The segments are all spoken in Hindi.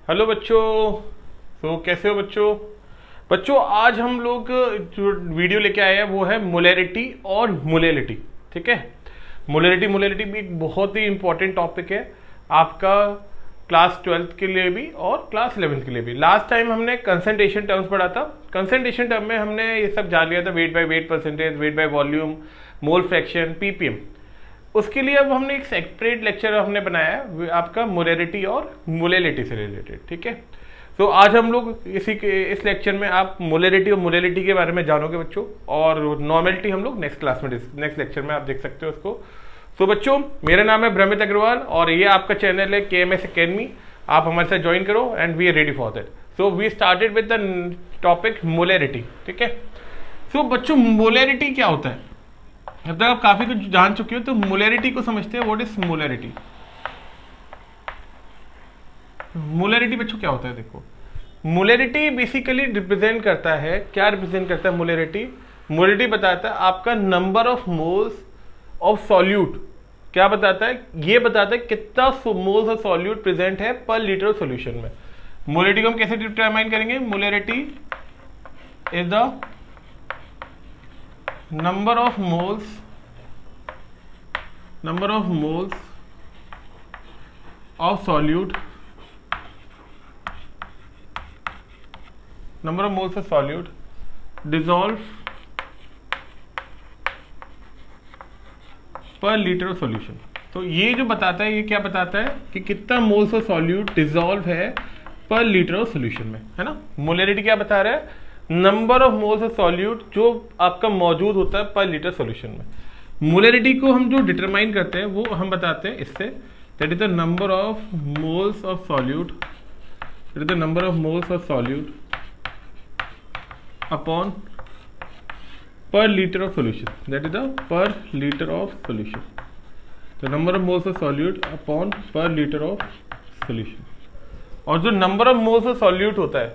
हेलो बच्चों। तो कैसे हो बच्चों? बच्चों आज हम लोग जो वीडियो लेके आए हैं वो है मोलैरिटी और मोलेलिटी। ठीक है। मोलैरिटी भी एक बहुत ही इंपॉर्टेंट टॉपिक है आपका क्लास 12th के लिए भी और क्लास 11th के लिए भी। लास्ट टाइम हमने कंसंट्रेशन टर्म्स पढ़ा था। कंसंट्रेशन टर्म में हमने ये सब जान लिया था, weight by weight percentage, weight by volume, mole fraction, ppm. उसके लिए अब हमने एक सेपरेट लेक्चर हमने बनाया है आपका मोलैरिटी और मोलेलिटी से रिलेटेड। ठीक है। तो आज हम लोग इस लेक्चर में आप मोलैरिटी और मोलेलिटी के बारे में जानोगे बच्चों, और नॉर्मेलिटी हम लोग नेक्स्ट क्लास में नेक्स्ट लेक्चर में आप देख सकते हो उसको। तो बच्चों मेरा नाम है भ्रमित अग्रवाल और ये आपका चैनल है KMS Academy। आप हमारे साथ ज्वाइन करो and we are ready for that. So we started with the topic molarity. ठीक है। सो बच्चों मोलैरिटी क्या होता है? जब तक आप काफी कुछ जान चुके हो तो मोलैरिटी को समझते हैं। What is molarity? मोलैरिटी बच्चों क्या होता है? देखो, मोलैरिटी बेसिकली रिप्रेजेंट करता है, क्या रिप्रेजेंट करता है मोलैरिटी? मोलैरिटी बताता है आपका number of moles of solute. क्या बताता है? ये बताता है कितना मोल्स ऑफ सॉल्यूट प्रेजेंट है पर लीटर सॉल्यूशन में। मोलैरिटी को हम कैसे डिटरमाइन करेंगे? Molarity is the number of moles of solute dissolved पर लीटर ऑफ सॉल्यूशन। तो ये जो बताता है, ये क्या बताता है कि कितना मोल्स ऑफ सॉल्यूट डिसॉल्व है पर लीटर ऑफ सॉल्यूशन में, है ना। मोलैरिटी क्या बता रहा है? Number of moles of solute जो आपका मौजूद होता है पर लीटर सॉल्यूशन में। मोलैरिटी को हम जो डिटरमाइन करते हैं वो हम बताते हैं इससे, that is the number of moles of solute, that is the number of moles of solute upon per liter of solution, that is the per liter of solution, the number of moles of solute upon per liter of solution। और जो number of moles of solute होता है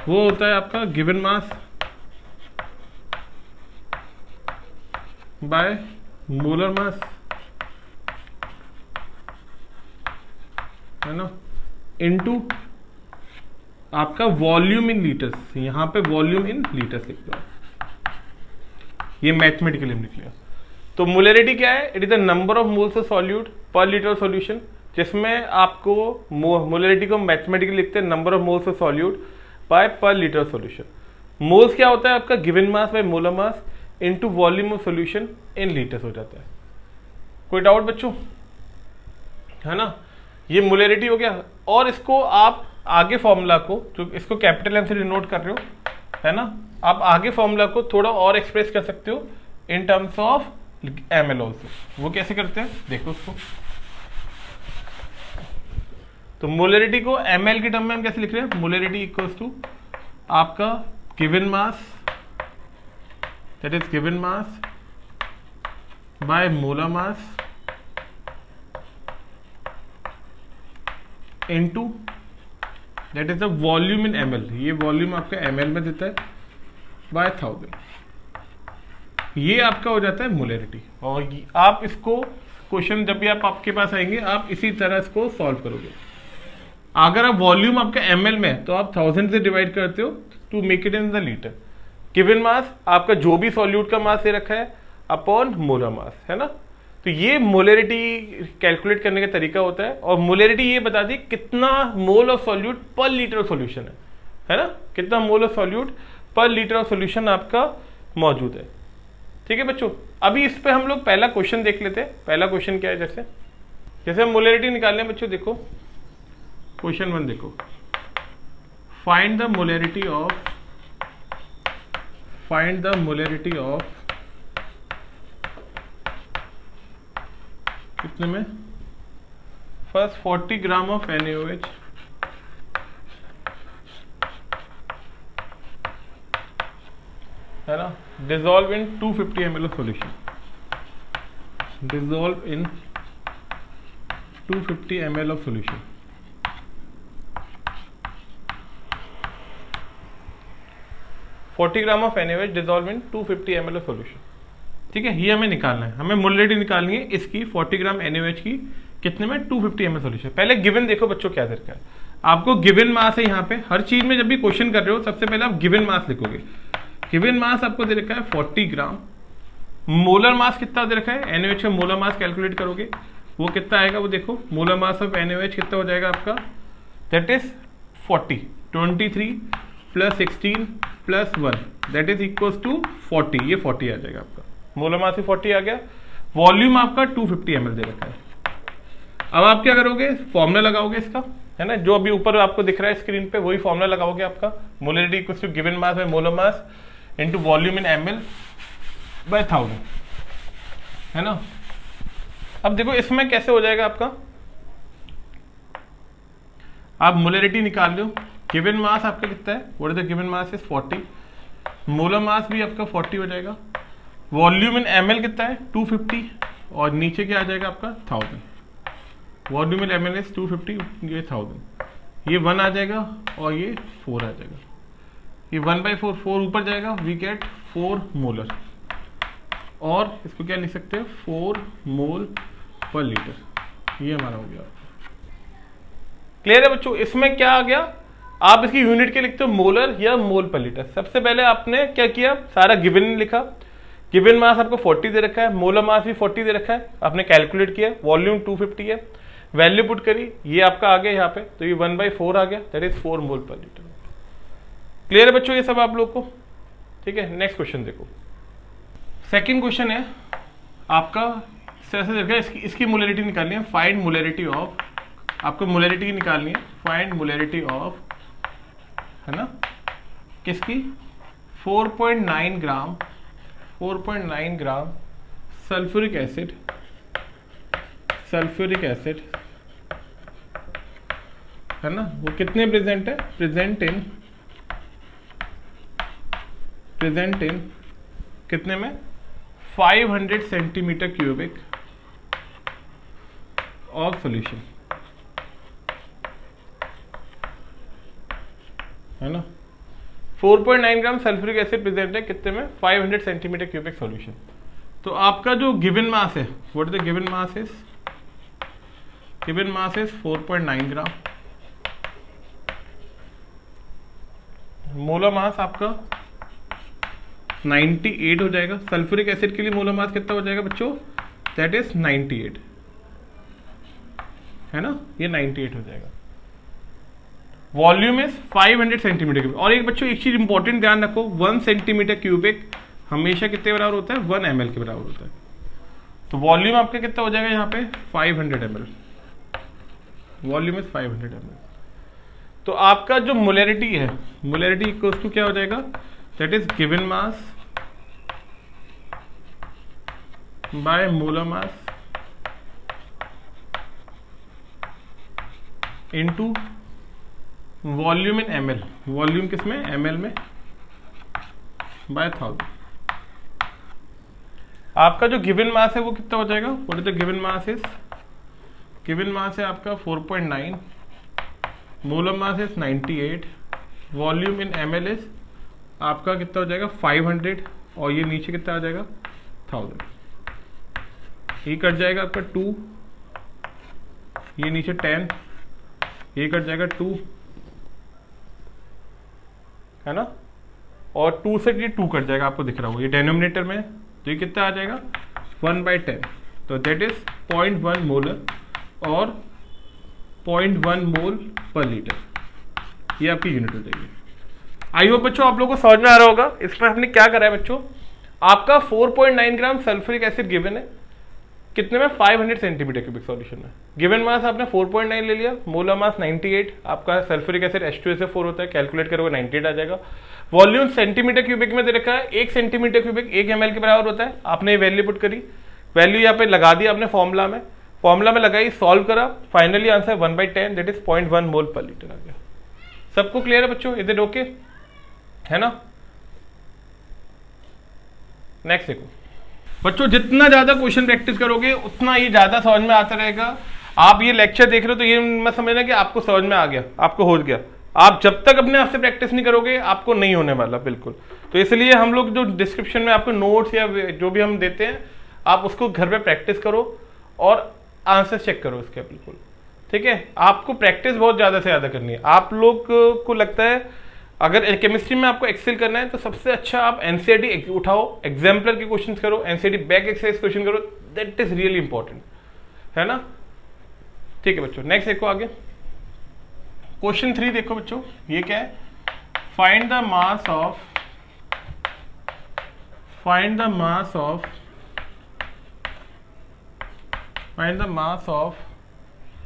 वो होता है आपका given mass by molar mass, है ना, into आपका वॉल्यूम इन लीटर्स। यहाँ पे वॉल्यूम इन लीटर्स लिख दो, ये मैथमेटिकली लिख लिया। तो मोलैरिटी क्या है? It is the number of moles of solute पर लीटर सॉल्यूशन, जिसमें आपको मोलैरिटी को मैथमेटिकली लिखते हैं number of moles of solute bye पर लीटर सॉल्यूशन। मोल्स क्या होता है आपका? Given mass by molar mass into volume of solution in litres हो जाता है। कोई डाउट बच्चों? है ना, ये मोलैरिटी हो गया। और इसको आप आगे फॉर्मूला को, जो इसको कैपिटल एम से डिनोट कर रहे हो, है ना, आप आगे फॉर्मूला को थोड़ा और एक्सप्रेस कर सकते हो in terms of ml also. वो कैसे करते हैं देखो उसको। तो मोलैरिटी को ml के टर्म में हम कैसे लिख रहे हैं? मोलैरिटी इक्वल्स टू आपका given mass, that is given mass by molar mass into that is the volume in ml। ये वॉल्यूम आपका ml में देता है बाय 1000। ये आपका हो जाता है मोलैरिटी। और आप इसको क्वेश्चन जब भी आपके पास आएंगे आप इसी तरह इसको सॉल्व करोगे। अगर आप वॉल्यूम आपका ml में है तो आप 1000 से डिवाइड करते हो to make it in the litre. Given mass आपका जो भी सॉल्यूट का मास दे रखा है अपॉन मोलर मास, है ना। तो ये मोलैरिटी कैलकुलेट करने का तरीका होता है। और मोलैरिटी ये बता दी कितना मोल ऑफ सॉल्यूट पर लीटर ऑफ सॉल्यूशन है ना, कितना मोल ऑफ सॉल्यूट पर लीटर ऑफ सॉल्यूशन आपका मौजूद है। ठीक है बच्चों, अभी इस पे हम लोग पहला क्वेश्चन देख लेते हैं। पहला क्वेश्चन क्या है? जैसे हम मोलैरिटी निकालने बच्चों, देखो क्वेश्चन 1 देखो, फाइंड द मोलैरिटी ऑफ कितने में? फर्स्ट 40 ग्राम ऑफ NaOH है ना, dissolve in 250 ml of solution, dissolve in 250 ml of solution. $40 gram of NaOH dissolve in 250 ml of solution. ठीक है, ये हमें निकालना है, हमें मोलैरिटी निकालनी है इसकी 40 ग्राम NaOH की, कितने में? 250 ml सॉल्यूशन। पहले गिवन देखो बच्चों क्या दे रखा है। आपको गिवन मास है यहाँ पे, हर चीज में जब भी क्वेश्चन कर रहे हो सबसे पहले आप गिवन मास लिखोगे। गिवन मास आपको दे रखा है 40 ग्राम। मोलर मास कितना दे रखा है, NaOH का मोलर मास कैलकुलेट करोगे वो कितना आएगा, वो देखो मोलर मास ऑफ NaOH कितना हो जाएगा आपका, that is 40, 23 plus 16 plus 1 that is equals to 40, ये 40 आ जाएगा आपका, मोलर मास भी 40 आ गया। वॉल्यूम आपका 250 ml दे रखा है। अब आप क्या करोगे, फॉर्मूला लगाओगे इसका, है ना, जो अभी ऊपर आपको दिख रहा है स्क्रीन पे, वही फॉर्मूला लगाओगे आपका, molarity equals to given mass by molar mass into volume in ml by 1000, है ना। अब देखो इसमें कैसे हो जाएगा आपका, आप मोलरिटी निकाल लो, गिवन मास आपका कितना है, what is the given mass is 40, molar mass भी आपका 40 हो जाएगा, वॉल्यूम इन ml कितना है 250, और नीचे क्या आ जाएगा आपका 1000, वॉल्यूम इन ml इज 250, ये 1000, ये 1 आ जाएगा और ये 4 आ जाएगा, ये 1/4 4 ऊपर जाएगा, वी गेट 4 मोलर, और इसको क्या लिख सकते हैं 4 मोल पर लीटर, ये हमारा हो गया। क्लियर है बच्चों, इसमें क्या आ गया, आप इसकी यूनिट के लिखते हो मोलर या मोल पर लीटर। सबसे पहले आपने क्या किया, सारा गिवन लिखा, गिवन मास आपको 40 दे रखा है, मोलर मास भी 40 दे रखा है, आपने कैलकुलेट किया, वॉल्यूम 250 है, वैल्यू पुट करी, ये आपका आ गया यहाँ पे, तो ये 1/4 आ गया, दैट इज 4 मोल पर लीटर। क्लियर है बच्चों ये सब आप लोग को, ठीक है। नेक्स्ट क्वेश्चन देखो, सेकंड क्वेश्चन है आपका, ऐसे देखा इसकी मोलरिटी निकालनी है, फाइंड मोलरिटी ऑफ, आपको मोलरिटी की निकालनी है, फाइंड मोलरिटी ऑफ, है ना, किसकी 4.9 ग्राम सल्फ्यूरिक एसिड, है ना, वो कितने प्रेजेंट है, प्रेजेंट इन कितने में 500 सेंटीमीटर क्यूबिक ऑफ सॉल्यूशन, है ना, 4.9 ग्राम सल्फ्यूरिक एसिड प्रेजेंट है कितने में 500 सेंटीमीटर क्यूबिक सॉल्यूशन। तो आपका जो गिवन मास है, what is the given mass is, given mass is 4.9 gram, molar mass आपका 98 हो जाएगा, सल्फ्यूरिक एसिड के लिए मोलर मास कितना हो जाएगा बच्चों, दैट इज 98, है ना, ये 98 हो जाएगा, वॉल्यूम इज 500 सेंटीमीटर क्यूबिक। और एक बच्चों एक चीज इंपॉर्टेंट ध्यान रखो, 1 सेंटीमीटर क्यूबिक हमेशा कितने बराबर होता है, 1 ml के बराबर होता है, तो वॉल्यूम आपका कितना हो जाएगा यहाँ पे 500 ml, वॉल्यूम इज 500 ml। तो आपका जो मोलरिटी है, मोलरिटी इक्वल्स टू क्या हो जाएगा, that is given mass by molar mass into volume in ml, volume किसमें ml में बाय 1000। आपका जो गिवन मास है वो कितना हो जाएगा, what is the given mass is, given mass है आपका 4.9, molar mass is 98, volume in ml is आपका कितना हो जाएगा 500, और ये नीचे कितना आ जाएगा 1000, ये कट जाएगा आपका 2, ये नीचे 10, ये कट जाएगा 2, है ना, और 2 से ये 2 कट जाएगा, आपको दिख रहा होगा ये डिनोमिनेटर में, तो ये कितना आ जाएगा 1/10, तो दैट इज 0.1 मोलर और 0.1 मोल पर लीटर, ये आपकी यूनिट हो जाएगी। आई होप बच्चों आप लोगों को समझ में आ रहा होगा। इसमें हमने क्या करा है बच्चों, आपका 4.9 ग्राम सल्फ्यूरिक एसिड गिवन है, कितने में 500 सेंटीमीटर क्यूबिक सॉल्यूशन है, गिवन मास आपने 4.9 ले लिया, मोलर मास 98, आपका सल्फ्यूरिक एसिड H2SO4 होता है, कैलकुलेट करोगे 98 आ जाएगा, वॉल्यूम सेंटीमीटर क्यूबिक में दे रखा है, 1 सेंटीमीटर क्यूबिक 1 ml के बराबर होता है, आपने वैल्यू पुट करी, वैल्यू यहाँ पे लगा दी आपने फॉर्मूला में लगाई, सॉल्व करा, फाइनली आंसर 1/10 दैट इज 0.1 मोल पर लीटर आ गया। सबको क्लियर है बच्चों, इधर ओके है ना। नेक्स्ट देखो बच्चों, जितना ज्यादा क्वेश्चन प्रैक्टिस करोगे उतना ये ज्यादा समझ में आता रहेगा। आप ये लेक्चर देख रहे हो तो ये मत समझना कि आपको समझ में आ गया, आपको हो गया, आप जब तक अपने आप से प्रैक्टिस नहीं करोगे आपको नहीं होने वाला बिल्कुल। तो इसलिए हम लोग जो डिस्क्रिप्शन में आपको नोट्स या जो भी हम देते हैं आप उसको घर पे प्रैक्टिस करो और आंसर चेक करो इसके बिल्कुल, ठीक है, आपको प्रैक्टिस बहुत ज़्यादा से ज़्यादा करनी है। आप लोग को लगता है अगर केमिस्ट्री में आपको एक्सेल करना है तो सबसे अच्छा आप एनसीईआरटी उठाओ, एग्जाम्पलर के क्वेश्चंस करो, एनसीईआरटी बैक एक्सरसाइज क्वेश्चन करो, दैट इज रियली इंपॉर्टेंट, है ना। ठीक है बच्चों, नेक्स्ट देखो आगे क्वेश्चन 3 देखो बच्चों, ये क्या है, find the mass of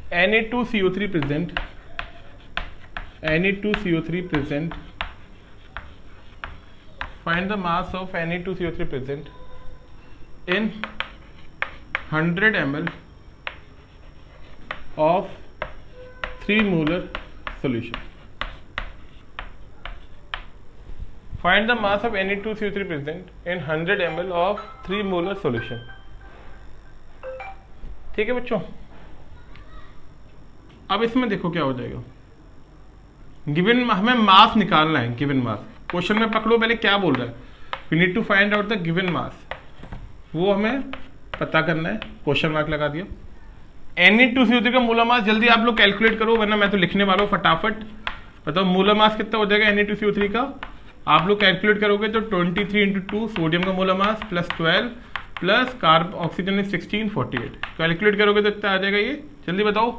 Na2CO3 present find the mass of Na2CO3 present in 100 ml of 3 molar solution. Find the mass of Na2CO3 present in 100 ml of 3 molar solution. ठीक है बच्चों, अब इसमें देखो क्या हो जाएगा, गिवन हमें मास निकालना है, गिवन मास। क्वेश्चन में पकड़ो पहले क्या बोल रहा है, we need to find out the given mass, वो हमें पता करना है, क्वेश्चन मार्क लगा दिया। Na2CO3 का मोलर मास जल्दी आप लोग कैलकुलेट करो, वरना मैं तो लिखने वाला हूँ फटाफट। बताओ मोलर मास कितना हो जाएगा Na2CO3 का, आप लोग कैलकुलेट करोगे तो 23 × 2 सोडियम का molar mass plus 12 plus carb oxygen is 16 48, calculate करोगे तो कितना आ जाएगा, ये जल्दी बताओ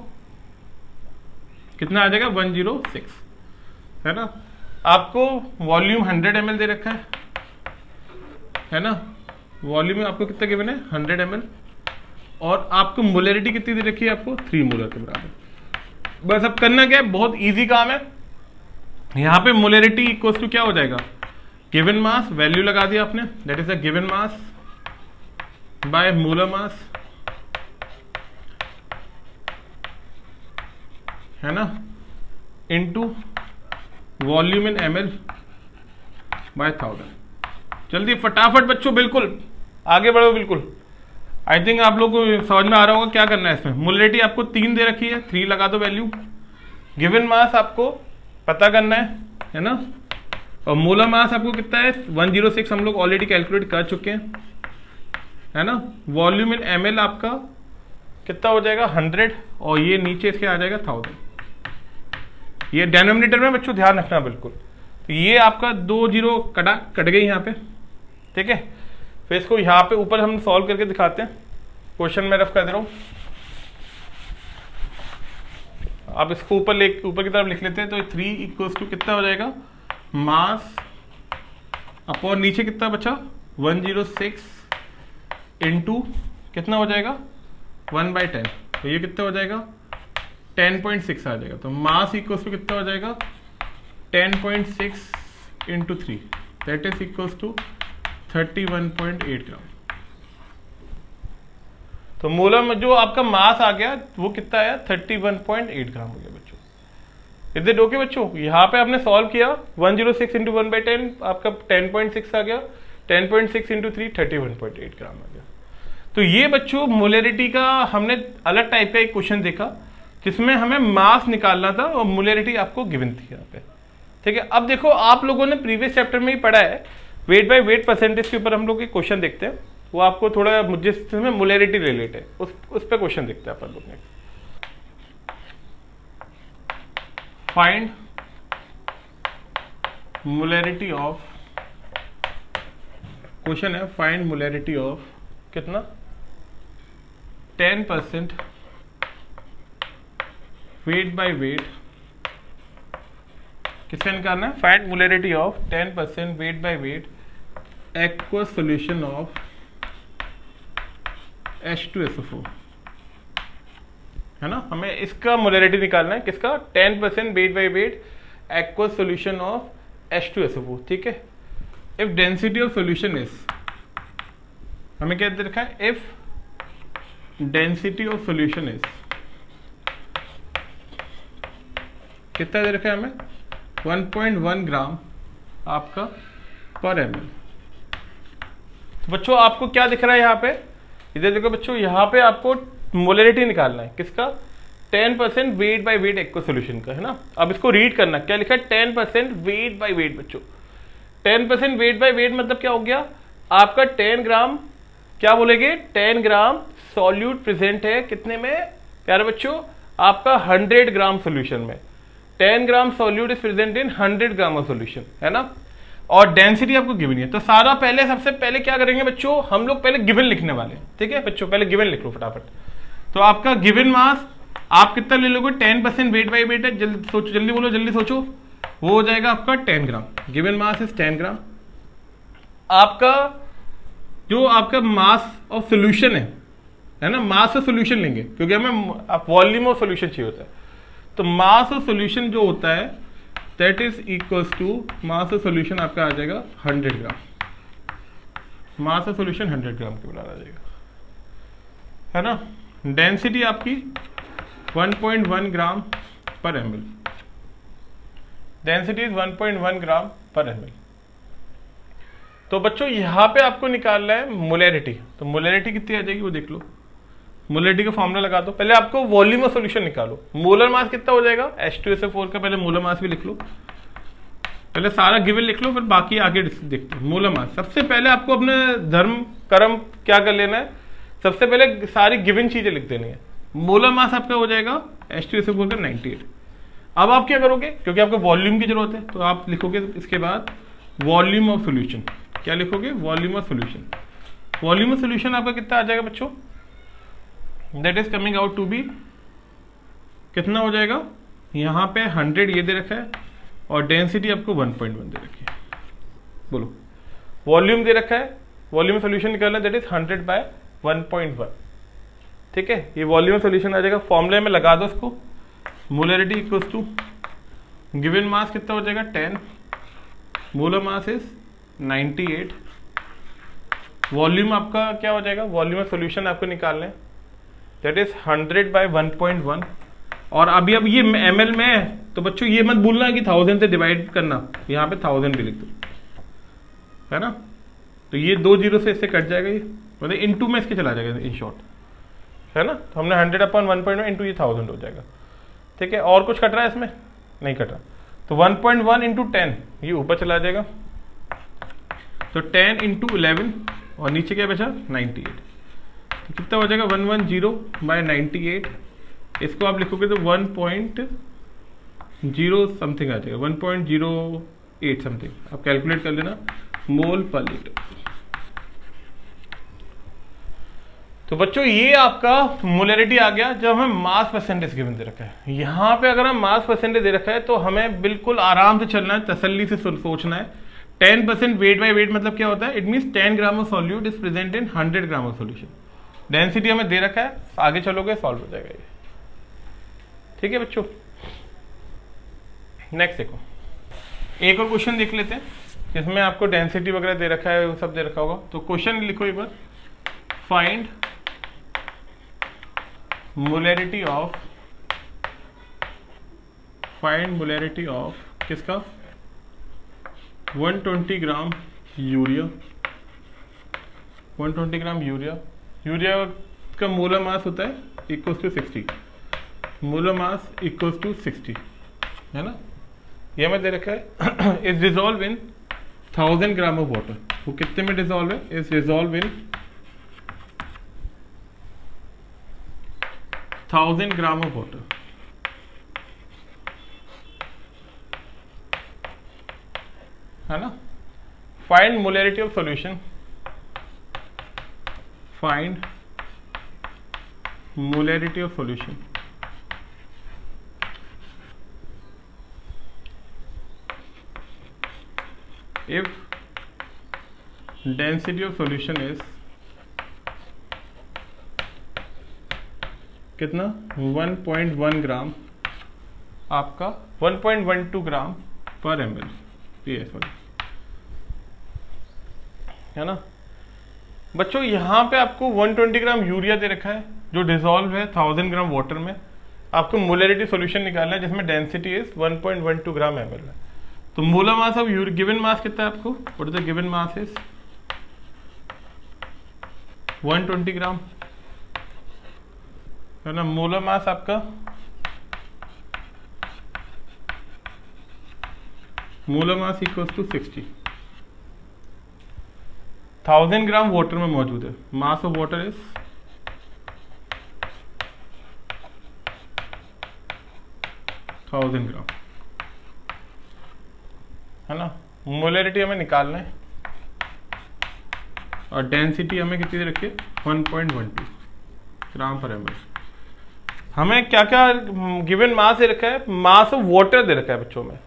कितना आ जाएगा, 106, है ना। आपको वॉल्यूम 100 ml दे रखा है ना, वॉल्यूम में आपको कितना गिवन है 100 ml, और आपको मोलरिटी कितनी दे रखी है, आपको 3 मोलर के बराबर। बस अब करना क्या है, बहुत इजी काम है। यहाँ पे मोलरिटी इक्वल्स टू क्या हो जाएगा, गिवन मास, वैल्यू लगा दिया आपने, that is the given mass by molar mass, है ना, into volume in ml by 1000। जल्दी फटाफट बच्चों, बिल्कुल आगे बढ़ो, बिल्कुल। आई थिंक आप लोग को समझ में आ रहा होगा क्या करना है इसमें। मोलरिटी आपको 3 दे रखी है, 3 लगा दो वैल्यू, गिवन मास आपको पता करना है ना, और मोलर मास आपको कितना है 106, हम लोग ऑलरेडी कैलकुलेट कर चुके हैं, है ना। वॉल्यूम इन ml आपका कितना हो जाएगा 100, और ये नीचे इसके आ जाएगा 1000। ये डेनोमिनेटर में बच्चों ध्यान रखना बिल्कुल। तो ये आपका 2 जीरो कट गई यहाँ पे, ठीक है। फिर इसको यहाँ पे ऊपर हम सॉल्व करके दिखाते हैं, क्वेश्चन में रफ कर दे रहा हूँ, आप इसको ऊपर की तरफ लिख लेते हैं। तो 3 इक्वल्स टू कितना हो जाएगा, मास अपॉन नीचे कितना बचा 106 इंटू कितना हो जाएगा 1/10, तो ये कितना हो जाएगा 10.6 आ जाएगा। तो मास इक्वल्स टू कितना हो जाएगा 10.6 into 3, that is equals to 31.8 gram. तो मोलर में जो आपका मास आ गया वो कितना आया 31.8 ग्राम हो गया बच्चों। इधर ओके बच्चों, यहाँ पे आपने सॉल्व किया 106 इंटू 1/10 आपका 10.6 आ गया, 10.6 इंटू 3 31.8 ग्राम आ गया। तो ये बच्चों मोलरिटी का हमने अलग टाइप का एक क्वेश्चन देखा जिसमें हमें मास निकालना था और मोलरिटी आपको गिवन थी यहाँ पे, ठीक है। अब देखो आप लोगों ने प्रीवियस चैप्टर में ही पढ़ा है, वेट बाय वेट परसेंटेज के ऊपर हम लोग एक क्वेश्चन देखते हैं, वो आपको थोड़ा जिसमें मोलरिटी रिलेटेड है उस पर क्वेश्चन देखते हैं अपन लोग ने। फाइंड मोलरिटी ऑफ, क्वेश्चन है फाइंड मोलरिटी ऑफ कितना 10% वेट बाय वेट, किसका निकालना है, find molarity of 10% weight by weight aqueous solution of H2SO4, है ना। हमें इसका मोलरिटी निकालना है, किसका 10% weight by weight aqueous solution of H2SO4, ठीक है। If density of solution is, हमें क्या दे रखा है, if density of solution is कितना दे रखा है हमें 1.1 ग्राम आपका पर ml। तो बच्चों आपको क्या दिख रहा है यहाँ पे, इधर देखो बच्चों, यहाँ पे आपको मोलरिटी निकालना है किसका 10% weight by weight aqua solution का, है ना। अब इसको रीड करना, क्या लिखा है 10% वेट बाय वेट बच्चों। 10% वेट बाय वेट मतलब क्या हो गया, आपका 10 ग्राम, क्या बोलेंगे 10 ग्राम सॉल्यूट प्रेजेंट है कितने में प्यारे बच्चों, आपका 100 ग्राम सोल्यूशन में 10 gram solute is present in 100 gram of solution, है ना। और डेंसिटी आपको गिवन है, तो सारा पहले सबसे पहले क्या करेंगे बच्चों, हम लोग पहले गिवन लिखने वाले हैं, ठीक है बच्चों, पहले गिवन लिख लो फटाफट। तो आपका गिवन मास आप कितना ले लोगे, 10% वेट बाई वेट है, जल्दी सोचो, जल्दी बोलो, जल्दी सोचो, वो हो जाएगा आपका 10 ग्राम। गिवन मास इज 10 ग्राम। आपका जो आपका मास ऑफ सोल्यूशन है ना, मास ऑफ सोल्यूशन लेंगे क्योंकि हमें वॉल्यूम ऑफ सोल्यूशन चाहिए होता है। तो मास ऑफ सोल्यूशन जो होता है that is equals to mass of solution आपका आ जाएगा 100 ग्राम। मास ऑफ सोल्यूशन 100 ग्राम के बराबर आ जाएगा, है ना। डेंसिटी आपकी 1.1 ग्राम पर ml। डेंसिटी इज 1.1 ग्राम पर ml। तो बच्चों यहां पे आपको निकालना है मोलैरिटी। तो मोलैरिटी कितनी आ जाएगी वो देख लो, मोलैरिटी का फॉर्मूला लगा दो। पहले आपको वॉल्यूम ऑफ सॉल्यूशन निकालो, मोलर मास कितना हो जाएगा, H2SO4 का पहले मोलर मास भी लिख लो, पहले सारा गिवन लिख लो, फिर बाकी आगे देखते हैं। मोलर मास सबसे पहले आपको अपने धर्म कर्म क्या कर लेना है, सबसे पहले सारी गिवन चीजें लिख देनी है। मोलर मास आपका हो जाएगा H2SO4 का 98। अब आप क्या करोगे, क्योंकि आपको वॉल्यूम की जरूरत है, तो आप लिखोगे इसके बाद वॉल्यूम ऑफ सोल्यूशन। क्या लिखोगे, volume of solution. Volume of solution आपका कितना आ जाएगा बच्चों, that is coming out to be, कितना हो जाएगा, यहां पे 100 ये दे रखा है और डेंसिटी आपको 1.1 दे रखी है। बोलो, वॉल्यूम दे रखा है, वॉल्यूम सोल्यूशन निकालना दैट इज 100 बाय 1.1, ठीक है। ये वॉल्यूम सोल्यूशन आ जाएगा, फॉर्मूले में लगा दो इसको। Molarity equals to given mass कितना हो जाएगा 10, मोलर मास इज 98, वॉल्यूम आपका क्या हो जाएगा, वॉल्यूम ऑफ सोल्यूशन आपको निकालना है दैट इज 100 बाय 1.1। और अभी अब ये ml में है, तो बच्चों ये मत भूलना कि 1000 से डिवाइड करना, यहाँ पे 1000 भी लिख दो, है ना। तो ये 2 जीरो से इससे कट जाएगा, ये मतलब इनटू में इसके चला जाएगा इन शॉर्ट, है ना। तो हमने 100 अपॉन 1.1 इंटू ये 1000 हो जाएगा, ठीक है। और कुछ कट रहा है इसमें, नहीं कट रहा। तो 1.1 इंटू 10 ये ऊपर चला जाएगा, तो 10 इंटू 11 और नीचे क्या बचा 98। तो कितना हो जाएगा 110 बाय 98। इसको आप लिखोगे तो 1.0 समथिंग आ जाएगा, 1.08 समथिंग, आप कैलकुलेट कर लेना, मोल पर लीटर। तो बच्चों ये आपका मोलैरिटी आ गया जब हमें मास परसेंटेज गिवन दे रखा है। यहां पे अगर हम मास परसेंटेज दे रखा है तो हमें बिल्कुल आराम से चलना है, तसल्ली से सोचना है। 10% वेट बाय वेट मतलब क्या होता है, it means 10 gram of solute is present in 100 gram of solution. Density हमें दे रखा है, आगे चलोगे सॉल्व हो जाएगा ये, ठीक है बच्चों। नेक्स्ट देखो, एक और क्वेश्चन देख लेते हैं जिसमें आपको डेंसिटी वगैरह दे रखा है, वो सब दे रखा होगा। तो क्वेश्चन लिखो एक बार, फाइंड मोलैरिटी ऑफ किसका 120 ग्राम यूरिया। 120 ग्राम यूरिया का मोलर मास होता है equals to 60, molar mass equals to 60, है ना। ये हमें दे रखा है is dissolve in 1000 gram of water. वो कितने में डिजॉल्व है, is dissolve in 1000 gram of water, है ना। Find molarity of solution, find molarity of solution. If density of solution is कितना 1.1 ग्राम, आपका 1.12 ग्राम पर ml, ये सॉरी, है ना। बच्चों यहाँ पे आपको 120 ग्राम यूरिया दे रखा है जो डिसॉल्व है 1000 ग्राम वाटर में। आपको मोलैरिटी सॉल्यूशन निकालना है जिसमें डेंसिटी इज 1.12 ग्राम ml है। तो molar mass of given mass कितना है आपको, what is the given mass is 120 gram, है ना। मोलर मास आपका molar mass equals to 60, 1000 gram water में मौजूद है। Mass of water is 1000 gram, है ना। मोलैरिटी हमें निकालना है और डेंसिटी हमें कितनी दे रखी है 1.12 ग्राम पर ml। हमें क्या क्या गिवन मास दे रखा है, मास ऑफ वाटर दे रखा है बच्चों में।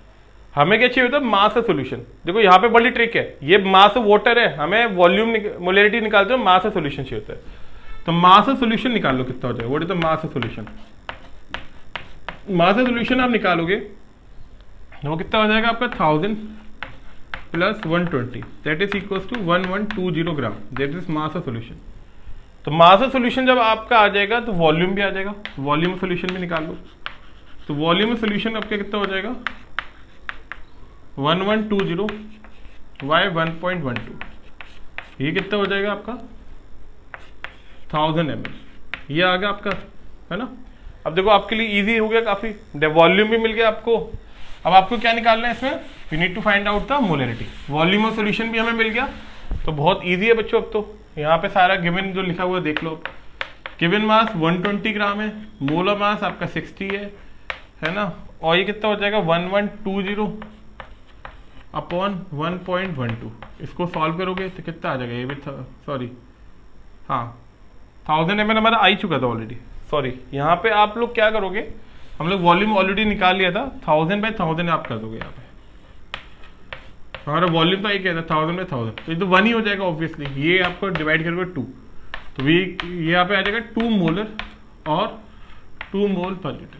हमें क्या चाहिए होता है, मास ऑफ सोल्यूशन। देखो यहाँ पे बड़ी ट्रिक है, ये मास ऑफ वाटर है, हमें वॉल्यूम मोलैरिटी निकालते हो, मास ऑफ सोल्यूशन चाहिए होता है। तो मास ऑफ सोल्यूशन निकाल लो कितना हो जाएगा, what is the mass of solution. Mass of solution आप निकालोगे वो कितना हो जाएगा आपका 1000 plus 120 that is equals to 1120 gram, that is mass of solution. तो मास ऑफ सोल्यूशन जब आपका आ जाएगा तो वॉल्यूम भी आ जाएगा, वॉल्यूम ऑफ सोल्यूशन भी निकाल लो। तो वॉल्यूम ऑफ सोल्यूशन आपका कितना हो जाएगा 1120 बाय 1.12, ये कितना हो जाएगा आपका 1000 ml, ये आ गया आपका, है ना। अब देखो आपके लिए इजी हो गया काफी, वॉल्यूम भी मिल गया आपको। अब आपको क्या निकालना है इसमें, you need to find out the molarity. Volume of solution भी हमें मिल गया, तो बहुत इजी है बच्चों। अब तो यहाँ पे सारा गिवन जो लिखा हुआ है देख लो। गिवन मास 120 ग्राम है, मोलर मास आपका 60 है ना। और ये कितना हो जाएगा 1120 अपॉन 1.12। इसको सॉल्व करोगे तो कितना आ जाएगा, ये भी सॉरी हाँ 1000 ml हमारा आ ही चुका था ऑलरेडी। सॉरी, यहाँ पे आप लोग क्या करोगे, हम लोग वॉल्यूम ऑलरेडी निकाल लिया था, 1000 बाय 1000 आप कर दोगे। यहाँ पे हमारा वॉल्यूम तो एक है 1000 बाय 1000, तो ये तो 1 ही हो जाएगा ऑब्वियसली। ये आपको डिवाइड करोगे 2, तो ये यहाँ पे आ जाएगा 2 मोलर और 2 मोल पर लीटर,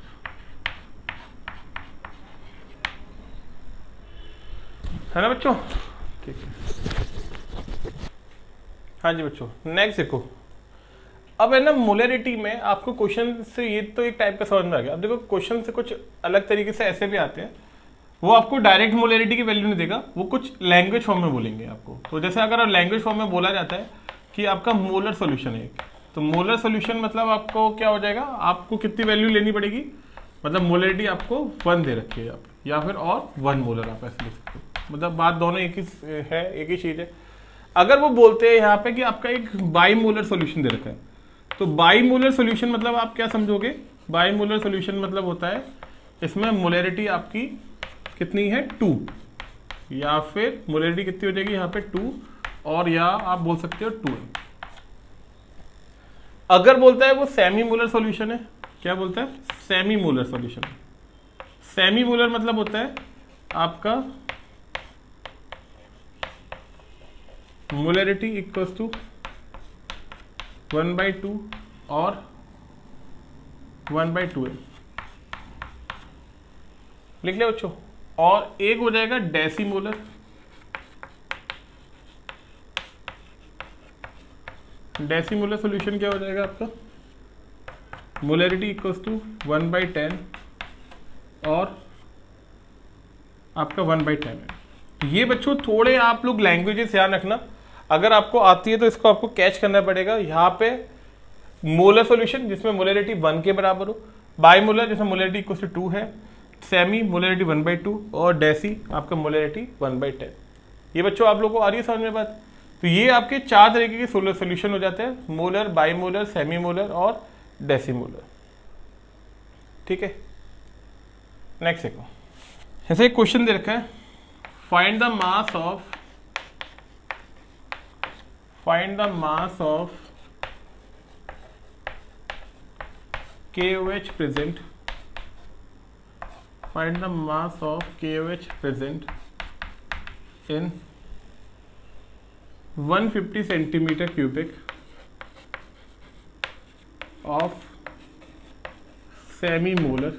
है ना बच्चों। ठीक है, हाँ जी बच्चों। नेक्स्ट देखो, अब है ना मोलैरिटी में आपको क्वेश्चन से ये तो एक टाइप का समझ में आ गया। अब देखो क्वेश्चन से कुछ अलग तरीके से ऐसे भी आते हैं, वो आपको डायरेक्ट मोलैरिटी की वैल्यू नहीं देगा, वो कुछ लैंग्वेज फॉर्म में बोलेंगे आपको। तो जैसे अगर लैंग्वेज फॉर्म में बोला जाता है कि आपका मोलर सोल्यूशन है, तो मोलर सोल्यूशन मतलब आपको क्या हो जाएगा, आपको कितनी वैल्यू लेनी पड़ेगी, मतलब मोलैरिटी आपको 1 दे रखी है आप, या फिर और 1 मोलर आप ऐसे लिख सकते हो। मतलब बात दोनों एक ही है, एक ही चीज़ है। अगर वो बोलते हैं यहाँ पे कि आपका एक बाई मोलर सोल्यूशन दे रखा है, तो बाई मोलर सोल्यूशन मतलब आप क्या समझोगे, बाई मोलर सोल्यूशन मतलब होता है इसमें मोलैरिटी आपकी कितनी है 2, या फिर मोलैरिटी कितनी हो जाएगी यहाँ पे 2, और या आप बोल सकते हो 2 है। अगर बोलता है वो सेमी मोलर सॉल्यूशन है, क्या बोलता है, semi molar solution. Semi molar मतलब होता है आपका मोलैरिटी इक्वल्स टू 1/2 और 1/2 है, लिख ले बच्चों। और एक हो जाएगा डेसीमोलर, डेसीमोलर सॉल्यूशन क्या हो जाएगा आपका, मोलैरिटी इक्वल्स टू 1/10 और आपका 1/10 है। ये बच्चों थोड़े आप लोग लैंग्वेजेस ध्यान रखना, अगर आपको आती है तो इसको आपको कैच करना पड़ेगा। यहाँ पे मोलर सॉल्यूशन जिसमें मोलैरिटी 1 के बराबर हो, बाई मोलर जिसमें मोलैरिटी इक्वल्स टू 2 है, सेमी मोलैरिटी 1/2 और डेसी आपका मोलैरिटी 1/10। ये बच्चों आप लोगों को आ रही है समझ में बात। तो ये आपके 4 तरीके के सोल्यूशन हो जाते हैं, molar, by molar, semi molar और डेसीमोलर। ठीक है, नेक्स्ट देखो, ऐसे एक क्वेश्चन दे रखा है, find the mass of KOH present, find the mass of KOH present in 150 centimeter cubic of semi molar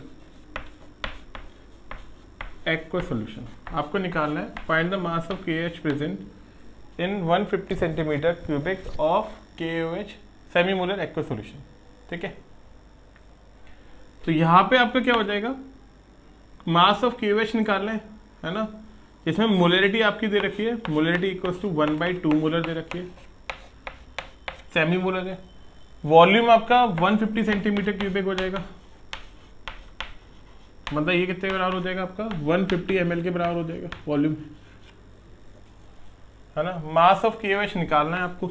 aqueous solution। आपको निकालना है find the mass of KOH present in 150 centimeter cubic of KOH semi molar aqueous solution। ठीक है, तो यहाँ पे आपका क्या हो जाएगा, मास ऑफ KOH निकालना है ना। इसमें मोलैरिटी आपकी दे रखी है, मोलैरिटी इक्वल्स टू 1/2 मोलर दे रखी है, सेमी मोलर है। वॉल्यूम आपका 150 सेंटीमीटर क्यूबिक हो जाएगा, मतलब ये कितने के बराबर हो जाएगा आपका 150 ml के बराबर हो जाएगा वॉल्यूम, है ना। मास ऑफ KOH निकालना है आपको,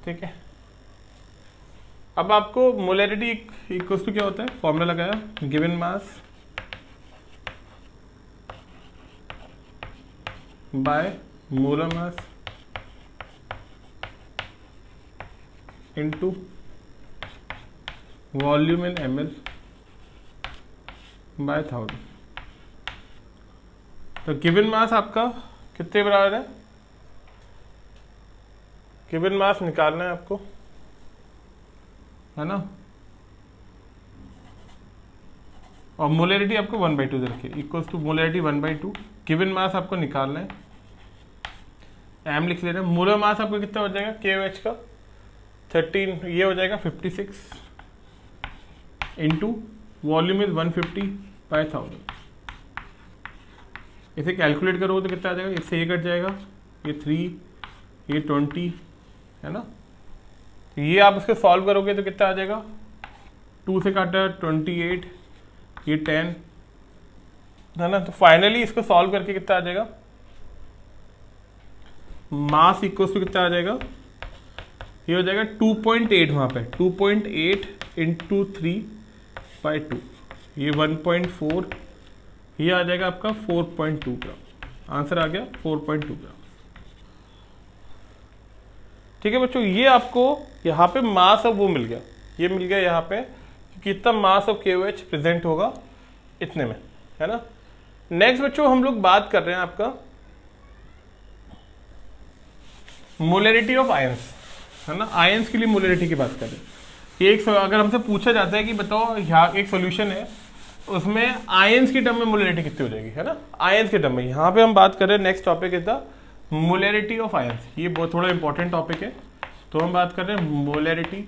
ठीक है। अब आपको मोलैरिटी इक्वल्स टू क्या होता है, फॉर्मूला लगाया, given mass by molar mass into volume in ml by 1000। तो गिवन मास आपका कितने बराबर है, गिवन मास निकालना है आपको, है ना, और मोलैरिटी आपको 1/2 दे रखी है, equals to molarity 1/2, given mass आपको निकालना है, एम लिख ले रहे हैं। मोलर मास आपको कितना हो जाएगा KOH का 13, ये हो जाएगा 56 इंटू वॉल्यूम इज 150/1000। इसे कैलकुलेट करोगे तो कितना आ जाएगा, इससे ये कट जाएगा, ये 3, ये 20, है ना। तो ये आप इसको सॉल्व करोगे तो कितना आ जाएगा, 2 से काटा 28, ये 10, है ना। तो फाइनली इसको सॉल्व करके कितना आ जाएगा, मास इक्वल्स टू कितना आ जाएगा, ये हो जाएगा 2.8, वहाँ पे 2.8 इंटू 3/2, ये 1.4, ये आ जाएगा आपका 4.2 ग्राम। आंसर आ गया 4.2 ग्राम। ठीक है बच्चों, ये आपको यहाँ पे मास ऑफ वो मिल गया, ये मिल गया यहाँ पे कितना मास ऑफ KOH प्रेजेंट होगा इतने में, है ना। नेक्स्ट बच्चों हम लोग बात कर रहे हैं आपका मोलैरिटी ऑफ आयंस, है ना। आयंस के लिए मोलैरिटी की बात कर रहे हैं। एक अगर हमसे पूछा जाता है कि बताओ यहाँ एक सॉल्यूशन है, उसमें आयंस की टर्म में मोलैरिटी कितनी हो जाएगी, है ना। आयंस के टर्म में यहाँ पे हम बात कर रहे हैं, next topic is the molarity of ions. ये बहुत थोड़ा इंपॉर्टेंट टॉपिक है, तो हम बात कर रहे हैं molarity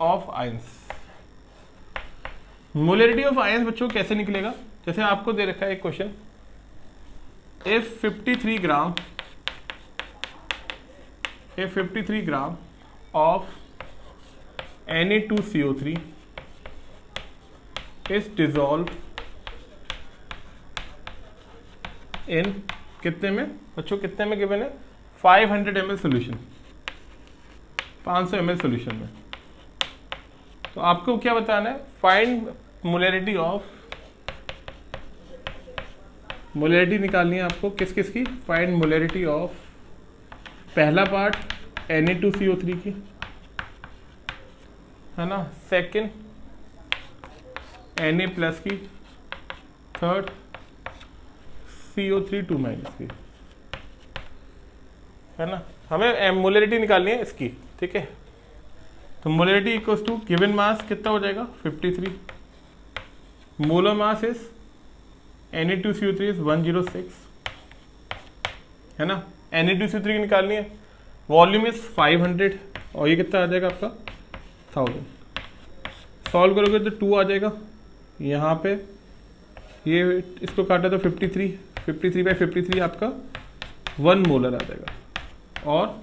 of ions. Molarity of ions बच्चों कैसे निकलेगा, जैसे आपको दे रखा है एक question, if 53 gram of Na2CO3 is dissolved in कितने में बच्चों, कितने में गिवन है, 500 ml सोल्यूशन, 500 ml सोल्यूशन में। तो आपको क्या बताना है, फाइंड मोलैरिटी ऑफ, मोलैरिटी निकालनी है आपको किस किस की, फाइंड मोलैरिटी ऑफ, पहला पार्ट Na2CO3 की, है ना, सेकंड Na+ की, थर्ड CO3 2- की, है ना। हमें मोलैरिटी निकालनी है इसकी, ठीक है। तो molarity equals to given mass कितना हो जाएगा 53, molar mass is Na2CO3 is 106, है ना। Na2CO3 की निकालनी है, वॉल्यूम इज 500, और ये कितना आ जाएगा आपका 1000। सॉल्व करोगे तो 2 आ जाएगा, यहाँ पे ये इसको काटा तो 53/53 आपका 1 मोलर आ जाएगा, और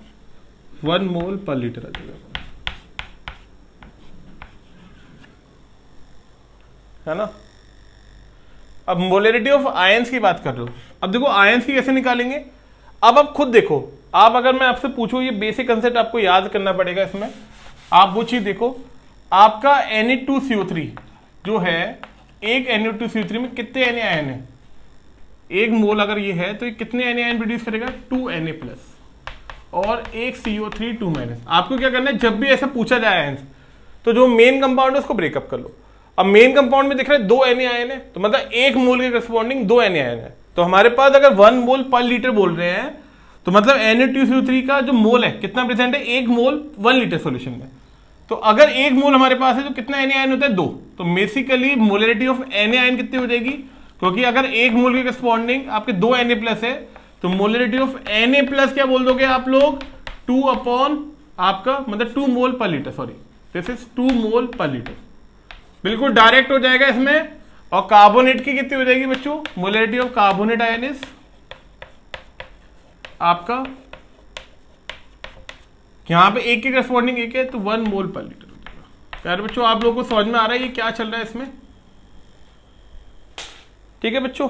1 मोल पर लीटर आ जाएगा, है ना। अब मोलैरिटी ऑफ आयंस की बात कर रहे हो, अब देखो आयंस की कैसे निकालेंगे। अब आप खुद देखो, आप अगर मैं आपसे पूछूं, ये बेसिक कंसेप्ट आपको याद करना पड़ेगा इसमें। आप वो चीज देखो, आपका Na2CO3 जो है, एक Na2CO3 में कितने Na आयन है, 1 मोल अगर ये है तो ये कितने Na आयन प्रोड्यूस करेगा, 2 Na+, और एक CO3 2-। आपको क्या करना है, जब भी ऐसा पूछा जाए आयंस, तो जो मेन कंपाउंड है उसको ब्रेकअप कर लो। अब मेन कंपाउंड में दिख रहा है 2 Na आयन है, तो मतलब 1 मोल के करस्पॉन्डिंग 2 Na आयन है। तो हमारे पास अगर 1 मोल पर लीटर बोल रहे हैं, तो मतलब Na2CO3 का जो मोल है कितना प्रेजेंट है, 1 मोल 1 लीटर सॉल्यूशन में। तो अगर 1 मोल हमारे पास है तो कितना Na आयन होता है, 2। तो basically molarity of Na ion कितनी हो जाएगी, क्योंकि अगर 1 मोल के करस्पॉन्डिंग आपके 2 Na+ है, तो मोलैरिटी ऑफ Na+ क्या बोल दोगे आप लोग, 2 अपॉन आपका मतलब 2 मोल पर लीटर, सॉरी दिस इज 2 मोल पर लीटर, बिल्कुल डायरेक्ट हो जाएगा इसमें। और कार्बोनेट की कितनी हो जाएगी बच्चों, molarity of carbonate ion is आपका, यहां पे एक के करस्पॉन्डिंग एक है, तो 1 मोल पर लीटर हो जाएगा। प्यारे बच्चों, आप लोगों को समझ में आ रहा है ये क्या चल रहा है इसमें, ठीक है बच्चों।